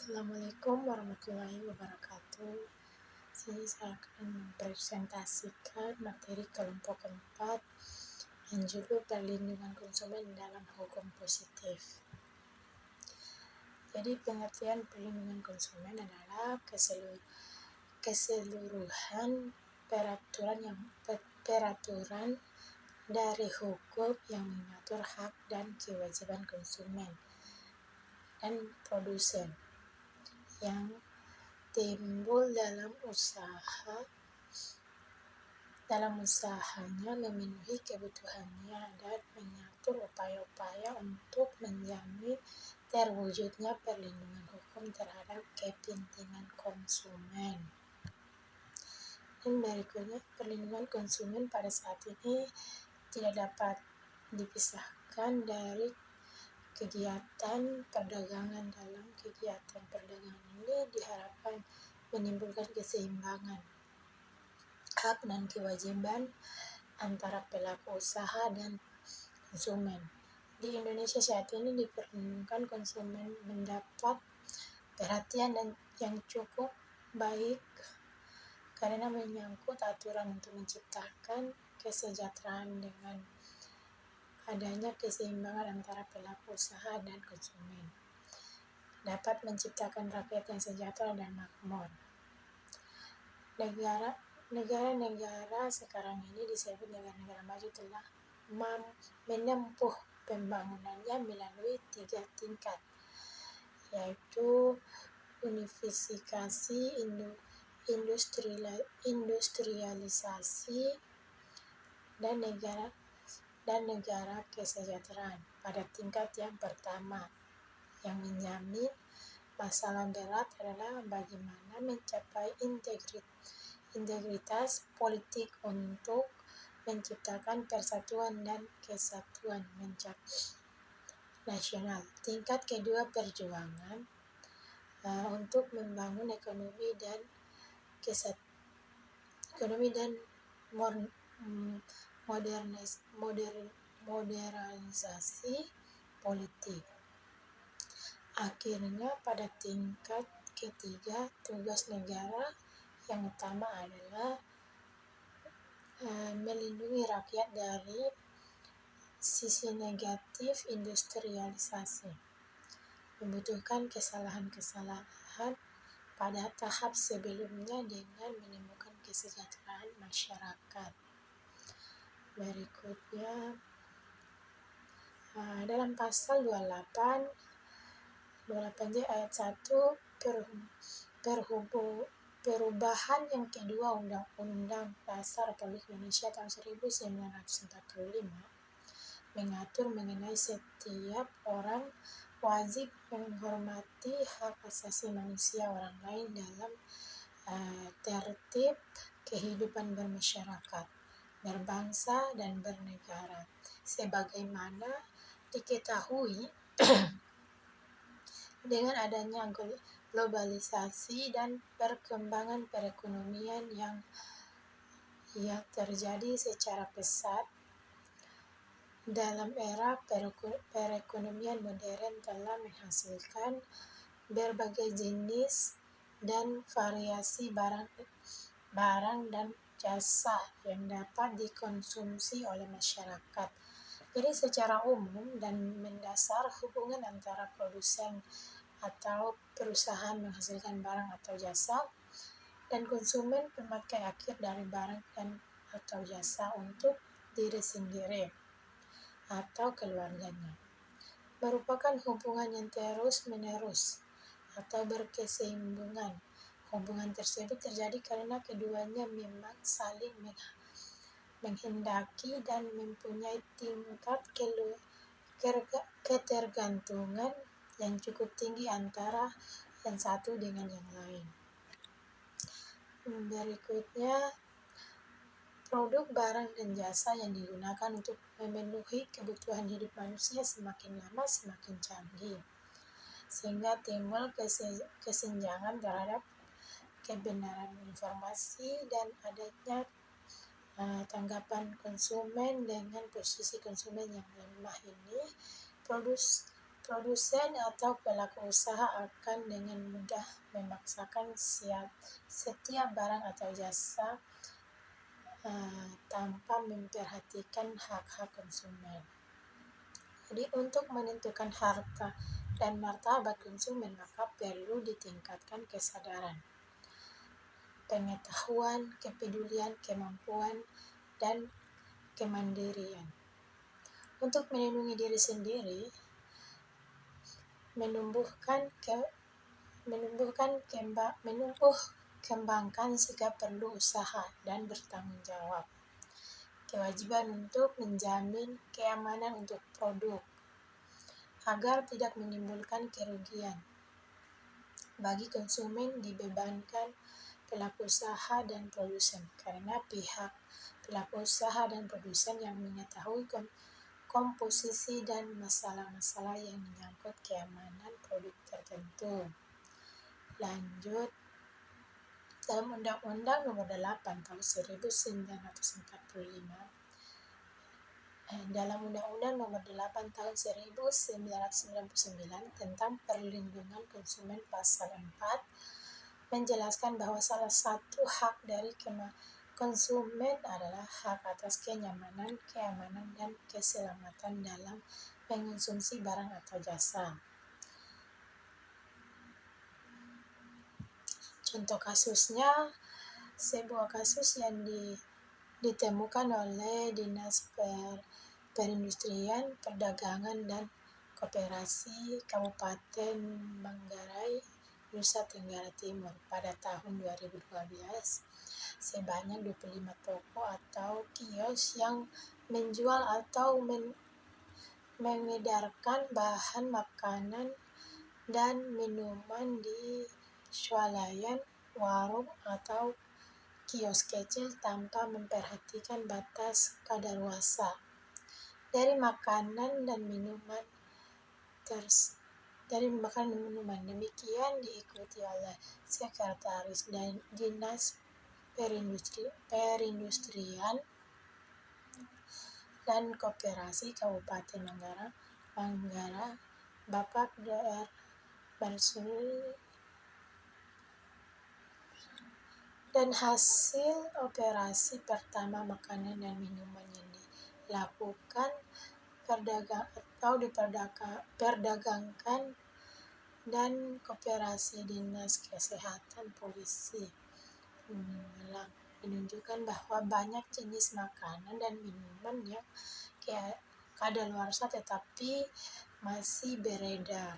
Assalamualaikum warahmatullahi wabarakatuh. Sini saya akan mempresentasikan materi kelompok keempat yang judul perlindungan konsumen dalam hukum positif. Jadi pengertian perlindungan konsumen adalah keseluruhan peraturan dari hukum yang mengatur hak dan kewajiban konsumen dan produsen yang timbul dalam usahanya memenuhi kebutuhannya dan mengatur upaya-upaya untuk menjamin terwujudnya perlindungan hukum terhadap kepentingan konsumen. Dan berikutnya, perlindungan konsumen pada saat ini tidak dapat dipisahkan dari kegiatan perdagangan. Dalam kegiatan perdagangan ini diharapkan menimbulkan keseimbangan hak dan kewajiban antara pelaku usaha dan konsumen. Di Indonesia saat ini diperlukan konsumen mendapat perhatian dan yang cukup baik karena menyangkut aturan untuk menciptakan kesejahteraan dengan adanya keseimbangan antara pelaku usaha dan konsumen, dapat menciptakan rakyat yang sejahtera dan makmur. Negara-negara sekarang ini disebut negara-negara maju telah menempuh pembangunannya melalui 3 tingkat, yaitu unifikasi, industrialisasi, dan negara kesejahteraan. Pada tingkat yang pertama, yang menjamin masalah berat adalah bagaimana mencapai integritas politik untuk menciptakan persatuan dan kesatuan nasional. Tingkat kedua, perjuangan untuk membangun ekonomi dan modernisasi politik. Akhirnya pada tingkat ketiga, tugas negara yang utama adalah melindungi rakyat dari sisi negatif industrialisasi, membutuhkan kesalahan-kesalahan pada tahap sebelumnya dengan menemukan kesejahteraan masyarakat. Berikutnya, dalam pasal 28J ayat 1 perubahan yang kedua Undang-Undang Dasar Republik Indonesia tahun 1945 mengatur mengenai setiap orang wajib menghormati hak asasi manusia orang lain dalam tertib kehidupan bermasyarakat, berbangsa, dan bernegara. Sebagaimana diketahui, dengan adanya globalisasi dan perkembangan perekonomian yang terjadi secara pesat dalam era perekonomian modern telah menghasilkan berbagai jenis dan variasi barang dan jasa yang dapat dikonsumsi oleh masyarakat. Jadi secara umum dan mendasar, hubungan antara produsen atau perusahaan menghasilkan barang atau jasa dan konsumen pemakai akhir dari barang dan atau jasa untuk diri sendiri atau keluarganya merupakan hubungan yang terus-menerus atau berkesinambungan. Hubungan tersebut terjadi karena keduanya memang saling menghendaki dan mempunyai tingkat ketergantungan yang cukup tinggi antara yang satu dengan yang lain. Berikutnya, produk, barang, dan jasa yang digunakan untuk memenuhi kebutuhan hidup manusia semakin lama semakin canggih, sehingga timbul kesenjangan terhadap kebenaran informasi dan adanya tanggapan konsumen. Dengan posisi konsumen yang lemah ini, Produsen atau pelaku usaha akan dengan mudah memaksakan setiap barang atau jasa tanpa memperhatikan hak-hak konsumen. Jadi untuk menentukan harta dan martabat konsumen maka perlu ditingkatkan kesadaran, pengetahuan, kepedulian, kemampuan, dan kemandirian. Untuk melindungi diri sendiri, kembangkan sikap perlu usaha dan bertanggung jawab. Kewajiban untuk menjamin keamanan untuk produk agar tidak menimbulkan kerugian bagi konsumen, dibebankan pelaku usaha dan produsen karena pihak pelaku usaha dan produsen yang mengetahui komposisi dan masalah-masalah yang menyangkut keamanan produk tertentu. Lanjut, dalam Undang-Undang Nomor 8 Tahun 1945, dalam Undang-Undang Nomor 8 Tahun 1999 tentang Perlindungan Konsumen Pasal 4 menjelaskan bahwa salah satu hak dari konsumen adalah hak atas kenyamanan, keamanan, dan keselamatan dalam mengonsumsi barang atau jasa. Contoh kasusnya, sebuah kasus yang ditemukan oleh Dinas Perindustrian, Perdagangan, dan Koperasi Kabupaten Manggarai, Nusa Tenggara Timur pada tahun 2012. Sebanyak 25 toko atau kios yang menjual atau mengedarkan bahan makanan dan minuman di swalayan, warung, atau kios kecil tanpa memperhatikan batas kadaluarsa dari makanan dan minuman. Demikian diikuti oleh Sekretaris Dinas Perindustrian dan Koperasi Kabupaten Manggarai, Bapak Dr. Barsuli, dan hasil operasi pertama makanan dan minuman yang dilakukan diperdagangkan dan Koperasi Dinas Kesehatan Polisi menunjukkan bahwa banyak jenis makanan dan minuman yang kadaluarsa tetapi masih beredar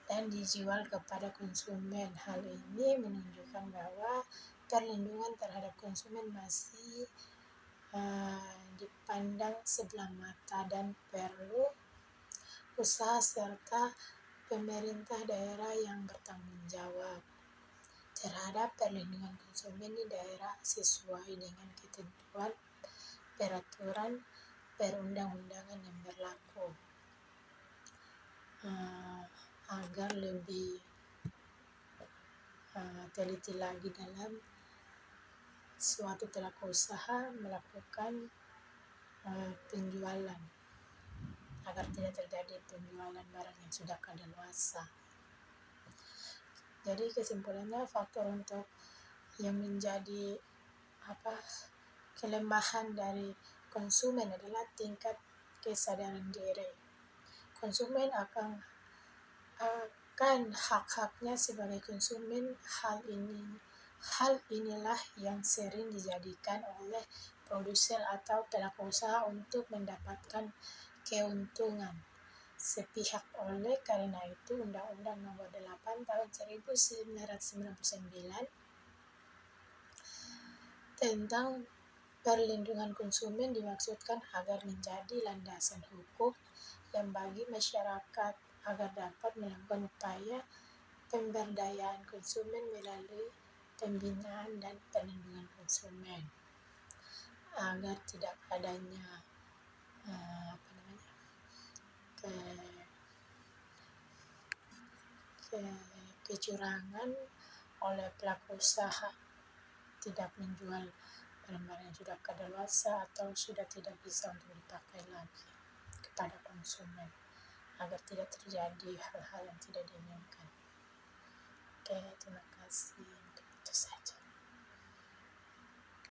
dan dijual kepada konsumen. Hal ini menunjukkan bahwa perlindungan terhadap konsumen masih dipandang sebelah mata dan perlu usaha serta pemerintah daerah yang bertanggung jawab terhadap perlindungan konsumen di daerah sesuai dengan ketentuan peraturan perundang-undangan yang berlaku. Agar lebih teliti lagi dalam suatu pelaku usaha melakukan penjualan agar tidak terjadi penjualan barang yang sudah kadaluarsa. Jadi kesimpulannya, faktor untuk yang menjadi kelemahan dari konsumen adalah tingkat kesadaran diri. Konsumen akan hak-haknya sebagai konsumen. Hal inilah yang sering dijadikan oleh produsen atau pelaku usaha untuk mendapatkan keuntungan sepihak. Oleh karena itu, Undang-Undang Nomor 8 Tahun 1999 tentang perlindungan konsumen dimaksudkan agar menjadi landasan hukum yang bagi masyarakat agar dapat melakukan upaya pemberdayaan konsumen melalui pembinaan dan perlindungan konsumen agar tidak adanya kecurangan oleh pelaku usaha, tidak menjual barang-barang yang sudah kadaluarsa atau sudah tidak bisa untuk dipakai lagi kepada konsumen. agar tidak terjadi hal-hal yang tidak diinginkan. Oke, terima kasih.